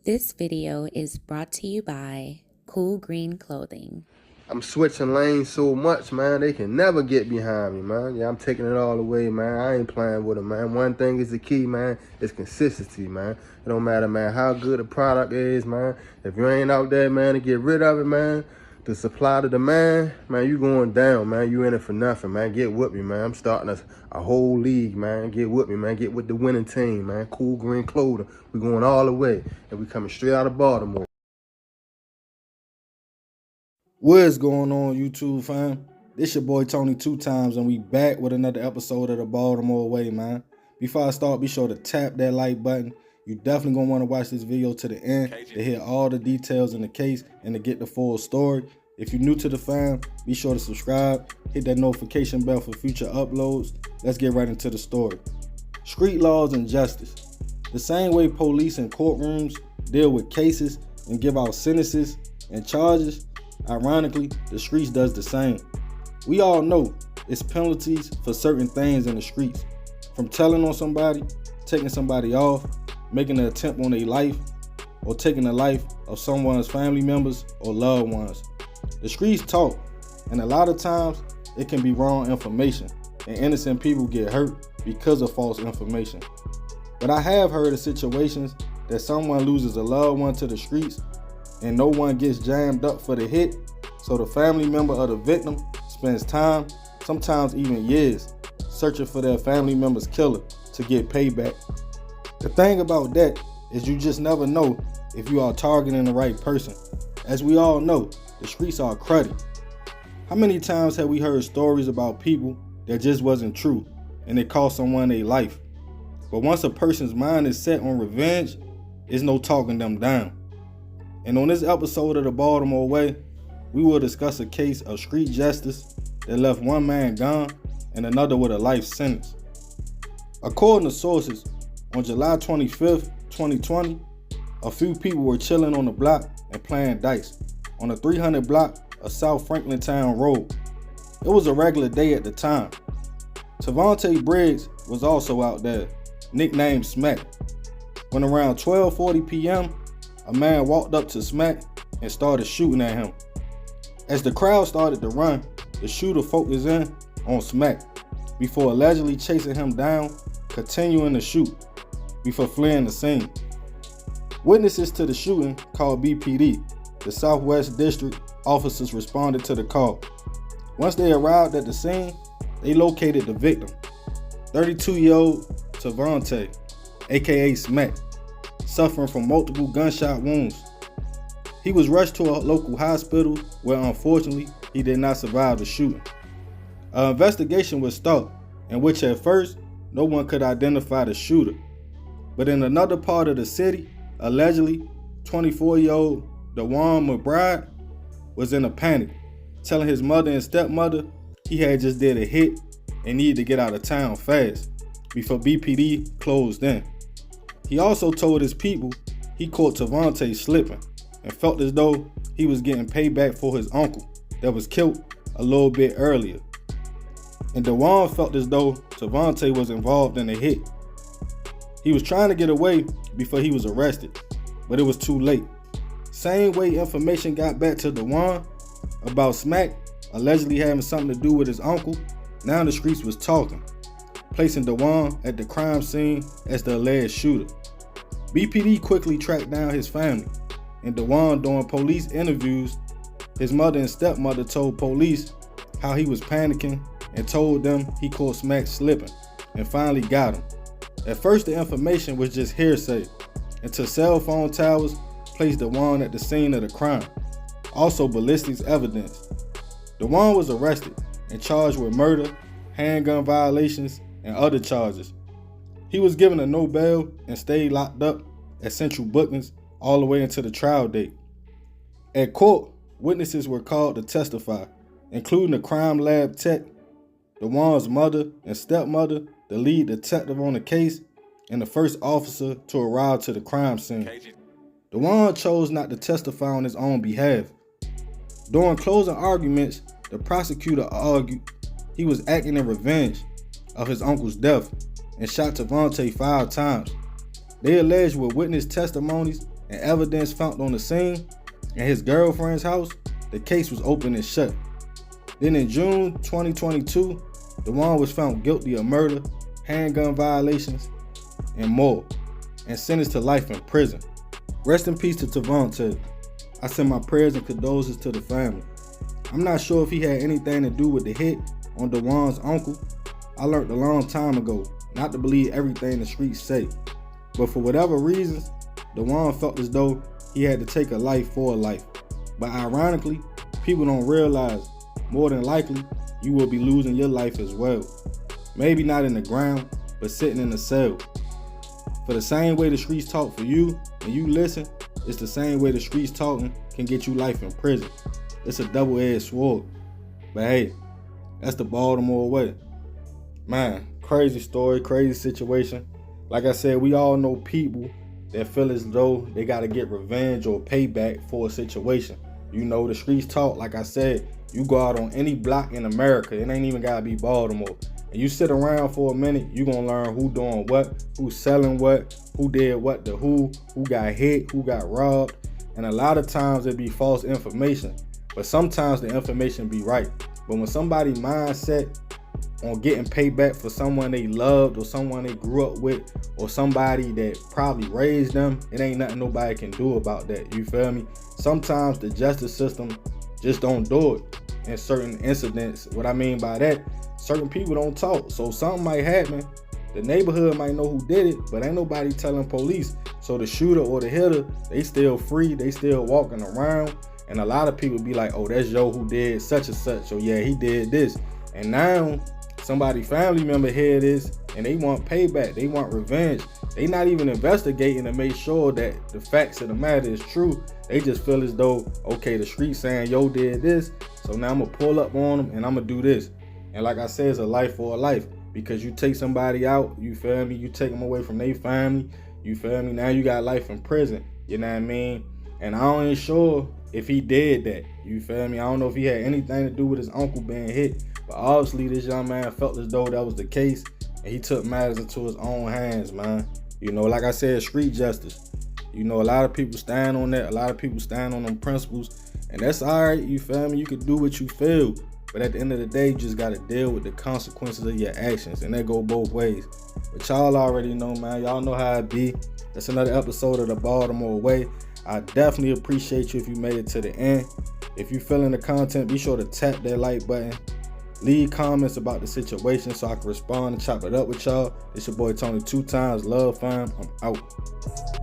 This video is brought to you by Cool Green Clothing. I'm switching lanes so much, man. They can never get behind me, man. Yeah, I'm taking it all away, man. I ain't playing with them, man. One thing is the key, man. It's consistency, man. It don't matter, man, how good the product is, man. If you ain't out there, man, to get rid of it, man, the supply to demand, man, you going down, man. You in it for nothing, man. Get with me, man. I'm starting a whole league, man. Get with me, man. Get with the winning team, man. Cool Green Clothing. We going all the way, and we coming straight out of Baltimore. What is going on, YouTube fam? This your boy Tony 2 times, and we back with another episode of the Baltimore Way, man. Before I start, be sure to tap that like button. You definitely gonna want to watch this video to the end to hear all the details in the case and to get the full story. If you're new to the fam, be sure to subscribe, hit that notification bell for future uploads. Let's get right into the story. Street laws and justice. The same way police and courtrooms deal with cases and give out sentences and charges, ironically, the streets does the same. We all know it's penalties for certain things in the streets, from telling on somebody, taking somebody off, making an attempt on their life, or taking the life of someone's family members or loved ones. The streets talk, and a lot of times it can be wrong information, and innocent people get hurt because of false information. But I have heard of situations that someone loses a loved one to the streets and no one gets jammed up for the hit, so the family member of the victim spends time, sometimes even years, searching for their family member's killer to get payback. The thing about that is you just never know if you are targeting the right person. As we all know, the streets are cruddy. How many times have we heard stories about people that just wasn't true and it cost someone their life? But once a person's mind is set on revenge, there's no talking them down. And on this episode of the Baltimore Way, we will discuss a case of street justice that left one man gone and another with a life sentence. According to sources, on July 25th, 2020, a few people were chilling on the block and playing dice on the 300 block of South Franklintown Road. It was a regular day at the time. Tavante Briggs was also out there, nicknamed Smack. When around 12:40 p.m., a man walked up to Smack and started shooting at him. As the crowd started to run, the shooter focused in on Smack before allegedly chasing him down, continuing to shoot before fleeing the scene. Witnesses to the shooting called BPD, the Southwest District officers responded to the call. Once they arrived at the scene, they located the victim, 32-year-old Tavante, aka Smack, suffering from multiple gunshot wounds. He was rushed to a local hospital where unfortunately he did not survive the shooting. An investigation was started in which at first no one could identify the shooter. But in another part of the city, allegedly 24-year-old DeJuan McBride was in a panic, telling his mother and stepmother he had just did a hit and needed to get out of town fast before BPD closed in. He also told his people he caught Tavante slipping and felt as though he was getting payback for his uncle that was killed a little bit earlier. And DeJuan felt as though Tavante was involved in the hit. He was trying to get away before he was arrested, but it was too late. Same way information got back to DeJuan about Smack allegedly having something to do with his uncle, now the streets was talking, placing DeJuan at the crime scene as the alleged shooter. BPD quickly tracked down his family, and DeJuan, during police interviews, his mother and stepmother told police how he was panicking and told them he caught Smack slipping and finally got him. At first the information was just hearsay until cell phone towers placed DeJuan at the scene of the crime, also ballistics evidence. DeJuan was arrested and charged with murder, handgun violations, and other charges. He was given a no bail and stayed locked up at Central Bookings all the way until the trial date. At court, witnesses were called to testify, including the crime lab tech, DeJuan's mother and stepmother, the lead detective on the case, and the first officer to arrive to the crime scene. DeJuan chose not to testify on his own behalf. During closing arguments, the prosecutor argued he was acting in revenge of his uncle's death and shot Tavante 5 times. They alleged with witness testimonies and evidence found on the scene and his girlfriend's house, the case was open and shut. Then in June 2022, Dewan was found guilty of murder, handgun violations, and more, and sentenced to life in prison. Rest in peace to Tavante. I send my prayers and condolences to the family. I'm not sure if he had anything to do with the hit on Dewan's uncle. I learned a long time ago not to believe everything the streets say. But for whatever reasons, Dewan felt as though he had to take a life for a life. But ironically, people don't realize more than likely you will be losing your life as well. Maybe not in the ground, but sitting in a cell. For the same way the streets talk for you and you listen, it's the same way the streets talking can get you life in prison. It's a double-edged sword. But hey, that's the Baltimore way. Man, crazy story, crazy situation. Like I said, we all know people that feel as though they got to get revenge or payback for a situation. You know, the streets talk, like I said, you go out on any block in America, it ain't even got to be Baltimore. And you sit around for a minute, you gonna learn who doing what, who's selling what, who did what to who got hit, who got robbed. And a lot of times it be false information, but sometimes the information be right. But when somebody mindset on getting payback for someone they loved or someone they grew up with or somebody that probably raised them, it ain't nothing nobody can do about that. You feel me? Sometimes the justice system just don't do it in certain incidents. What I mean by that, certain people don't talk. So something might happen. The neighborhood might know who did it, but ain't nobody telling police. So the shooter or the hitter, they still free, they still walking around. And a lot of people be like, oh, that's Joe who did such and such. So yeah, he did this. And now somebody family member hear this and they want payback, they want revenge. They not even investigating to make sure that the facts of the matter is true. They just feel as though, okay, the street saying yo did this, so now I'm gonna pull up on them and I'm gonna do this. And like I said, it's a life for a life, because you take somebody out, you feel me, you take them away from their family, you feel me, now you got life in prison, you know what I mean? And I ain't sure if he did that, you feel me? I don't know if he had anything to do with his uncle being hit, but obviously this young man felt as though that was the case, and he took matters into his own hands, man. You know, like I said, street justice. You know, a lot of people stand on that, a lot of people stand on them principles, and that's all right, you feel me? You can do what you feel, but at the end of the day, you just gotta deal with the consequences of your actions, and that go both ways. But y'all already know, man. Y'all know how it be. That's another episode of the Baltimore Way. I definitely appreciate you if you made it to the end. If you feeling the content, be sure to tap that like button. Leave comments about the situation so I can respond and chop it up with y'all. It's your boy Tony 2 times. Love, fam. I'm out.